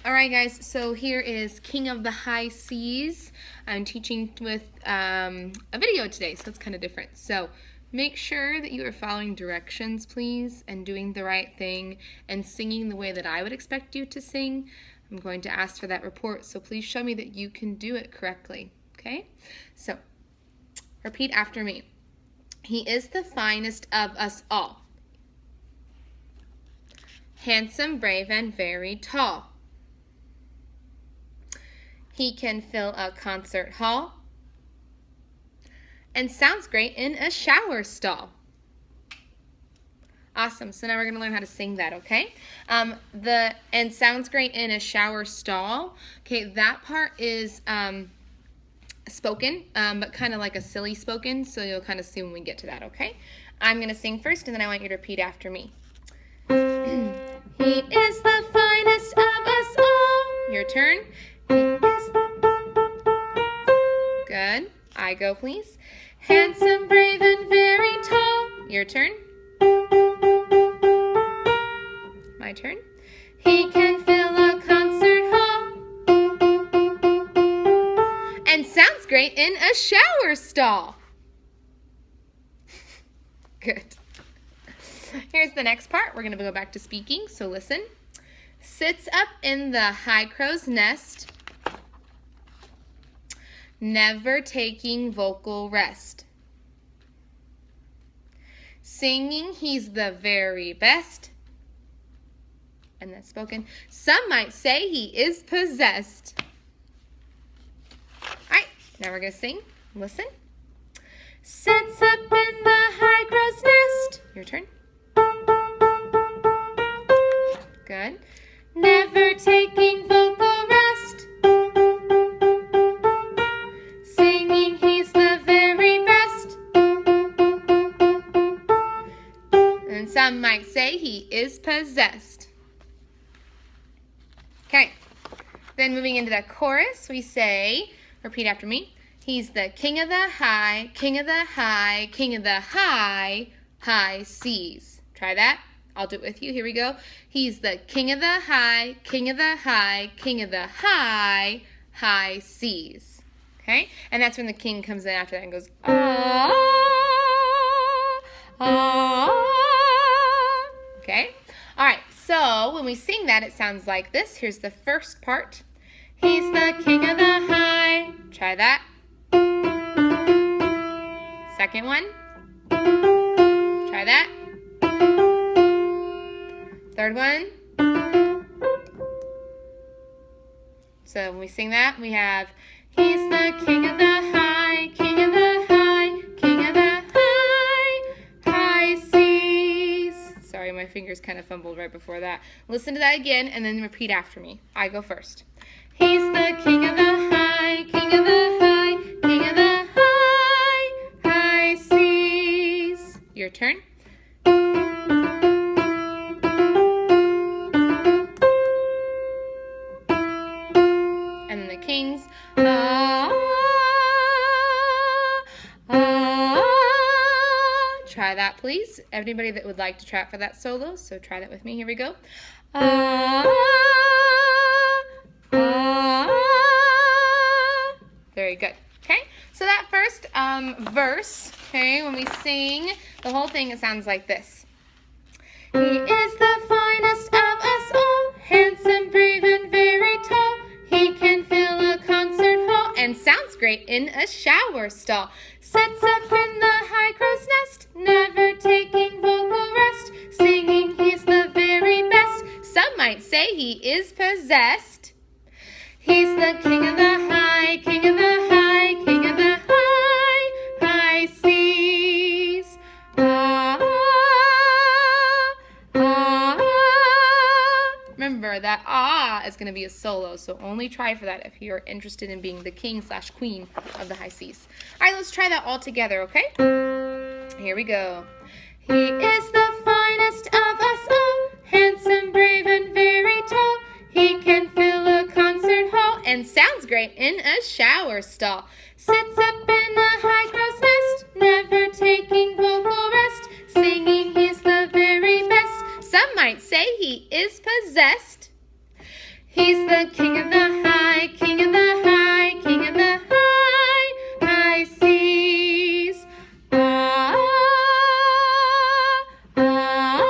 All right, guys, so here is King of the High Seas. I'm teaching with a video today, so it's kind of different. So make sure that you are following directions, please, and doing the right thing and singing the way that I would expect you to sing. I'm going to ask for that report, so please show me that you can do it correctly, okay? So repeat after me. He is the finest of us all. Handsome, brave, and very tall. He can fill a concert hall and sounds great in a shower stall. Awesome. So now we're going to learn how to sing that, okay? And sounds great in a shower stall. Okay, that part is spoken, but kind of like a silly spoken, so you'll kind of see when we get to that, okay? I'm going to sing first, and then I want you to repeat after me. He is the finest of us all. Your turn. Good. I go, please. Handsome, brave, and very tall. Your turn. My turn. He can fill a concert hall and sounds great in a shower stall. Good. Here's the next part. We're going to go back to speaking, so listen. Sits up in the high crow's nest, never taking vocal rest. Singing, he's the very best. And that's spoken. Some might say he is possessed. All right, now we're going to sing. Listen. Sits up in the high crow's nest. Your turn. Good. Never taking vocal rest. Singing, he's the very best. And some might say he is possessed. Okay. Then moving into the chorus, we say, repeat after me. He's the king of the high, king of the high, king of the high, high seas. Try that. I'll do it with you. Here we go. He's the king of the high, king of the high, king of the high, high seas. Okay? And that's when the king comes in after that and goes, ah, ah. Okay? All right. So when we sing that, it sounds like this. Here's the first part. He's the king of the high. Try that. Second one. Try that. Third one. So when we sing that, we have, he's the king of the high, king of the high, king of the high, high seas. Sorry, my fingers kind of fumbled right before that. Listen to that again and then repeat after me. I go first. He's the king of the high, king of the high, king of the high, high seas. Your turn. And then the kings. Ah, ah. Try that, please. Anybody that would like to try it for that solo, so try that with me. Here we go. Ah, ah. Very good. Okay, so that first verse, okay, when we sing the whole thing, it sounds like this. He is the finest of us all, handsome, brave, and very tall. He can fill a concert hall and sounds great in a shower stall. Sits up in the high crow's nest, never taking vocal rest. Singing, he's the very best. Some might say he is possessed. He's the king of the high, king of the high, king of the high, high seas. Ah, ah. Remember that ah is going to be a solo, so only try for that if you're interested in being the king/queen of the high seas. All right, let's try that all together, okay? Here we go. He is the finest of us all, handsome, brave, and very tall. He can fill a concert hall and sounds great in a shower stall. Sits up in the high crow's nest, never taking vocal rest. Singing, he's the very best. Some might say he is possessed. He's the the king of the high, king of the high, king of the high, high seas. Ah, ah.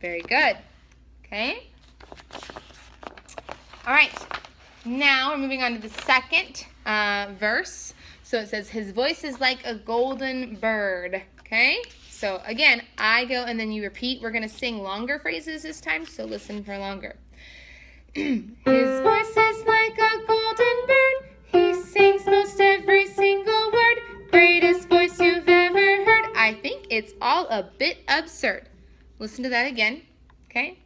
Very good. Okay. All right. Now we're moving on to the second verse. So it says, his voice is like a golden bird. Okay. So again, I go and then you repeat. We're going to sing longer phrases this time, so listen for longer. His voice is like a golden bird. He sings most every single word. Greatest voice you've ever heard. I think it's all a bit absurd. Listen to that again. Okay?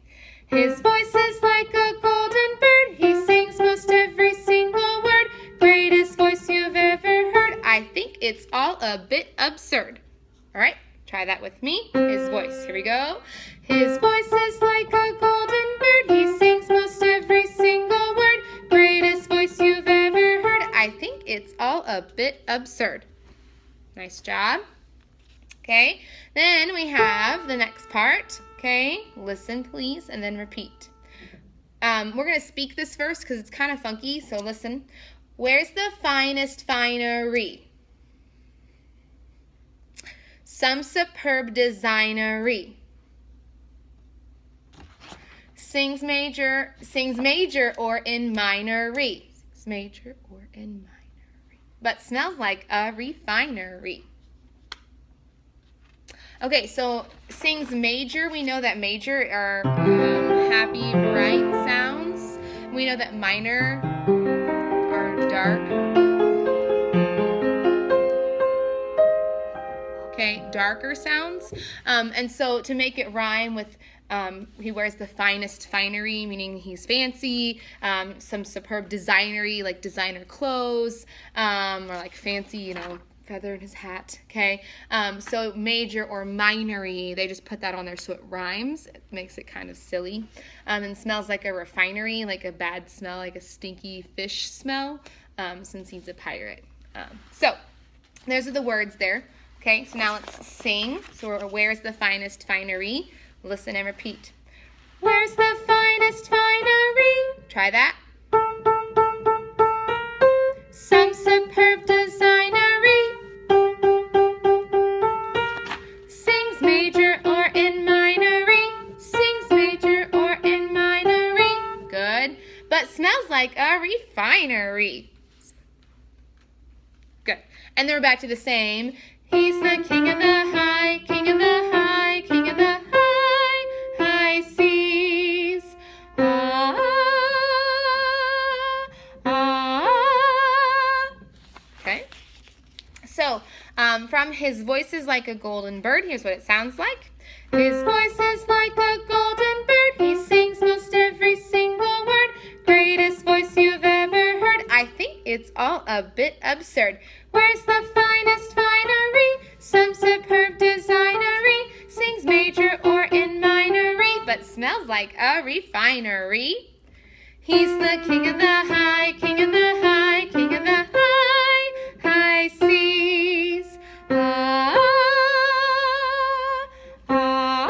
His voice is like a golden bird. He sings most every single word. Greatest voice you've ever heard. I think it's all a bit absurd. All right? Try that with me. His voice. Here we go. His voice is like a golden bird. He sings most every single word. Greatest voice you've ever heard. I think it's all a bit absurd. Nice job. Okay. Then we have the next part. Okay. Listen, please, and then repeat. We're going to speak this first because it's kind of funky, so listen. Where's the finest finery? Some superb designery. Sings major or in minory. Sings major or in minory. But smells like a refinery. Okay, so sings major. We know that major are happy, bright sounds. We know that minor are dark. Okay, darker sounds. And so to make it rhyme with he wears the finest finery, meaning he's fancy, some superb designery, like designer clothes, or like fancy, feather in his hat, okay? So major or minory, they just put that on there so it rhymes. It makes it kind of silly. And smells like a refinery, like a bad smell, like a stinky fish smell, since he's a pirate. So those are the words there. Okay, so now let's sing. So where's the finest finery? Listen and repeat. Where's the finest finery? Try that. Some superb designery. Sings major or in minory. Sings major or in minory. Good. But smells like a refinery. Good. And then we're back to the same. He's the king of the high, king of the high, king of the high, high seas. Ah, ah. Okay. So, from his voice is like a golden bird, here's what it sounds like. His voice is like a golden bird. He sings most every single word. Greatest voice you've ever heard. I think it's all a bit absurd. Where's the finest finery? Some superb designery. Sings major or in minory, but smells like a refinery. He's the king of the high, king of the high, king of the high, high seas. Ah, ah.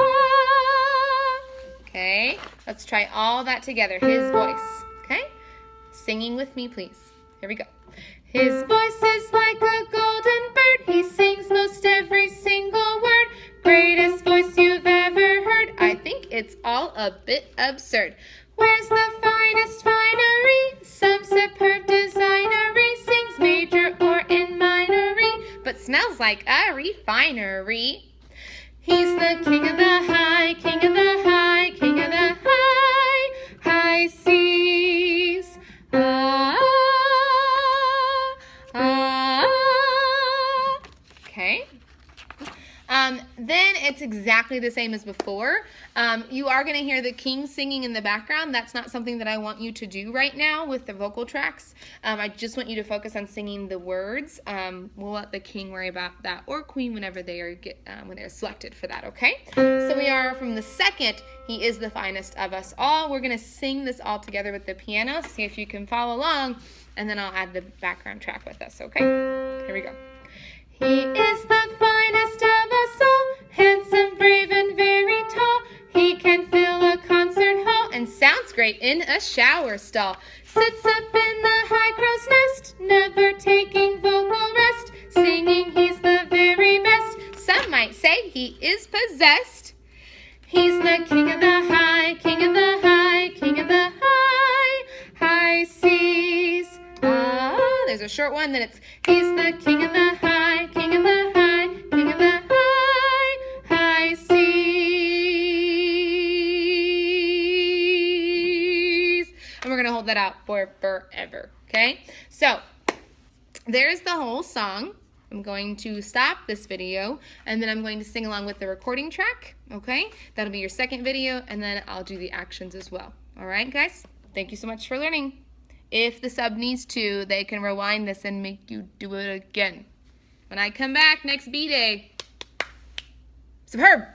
Okay, let's try all that together. His voice, okay? Singing with me, please. Here we go. His voice is like a golden bird. He sings most every single word. Greatest voice you've ever heard. I think it's all a bit absurd. Where's the finest finery? Some superb designery. Sings major or in minory, but smells like a refinery. He's the king of the high, king of the high, king of the high, high seas. Ah, ah. Okay. Then it's exactly the same as before. You are going to hear the king singing in the background. That's not something that I want you to do right now with the vocal tracks. I just want you to focus on singing the words. We'll let the king worry about that, or queen whenever they are when they're selected for that, okay? So we are from the second, he is the finest of us all. We're going to sing this all together with the piano. See if you can follow along, and then I'll add the background track with us, okay? Here we go. He is the finest of us all, handsome, brave, and very tall. He can fill a concert hall and Sounds great in a shower stall. Sits up in the high crow's nest, never taking vocal rest, singing he's the very best. Some might say he is possessed. He's the king of the high, king of the high, king of the high seas. Ah, there's a short one, then it's he's the king of the high, king of the high, king of the high seas. And we're going to hold that out for forever, okay? So, there's the whole song. I'm going to stop this video, and then I'm going to sing along with the recording track, okay? That'll be your second video, and then I'll do the actions as well. All right, guys? Thank you so much for learning. If the sub needs to, they can rewind this and make you do it again. When I come back next B-Day, superb!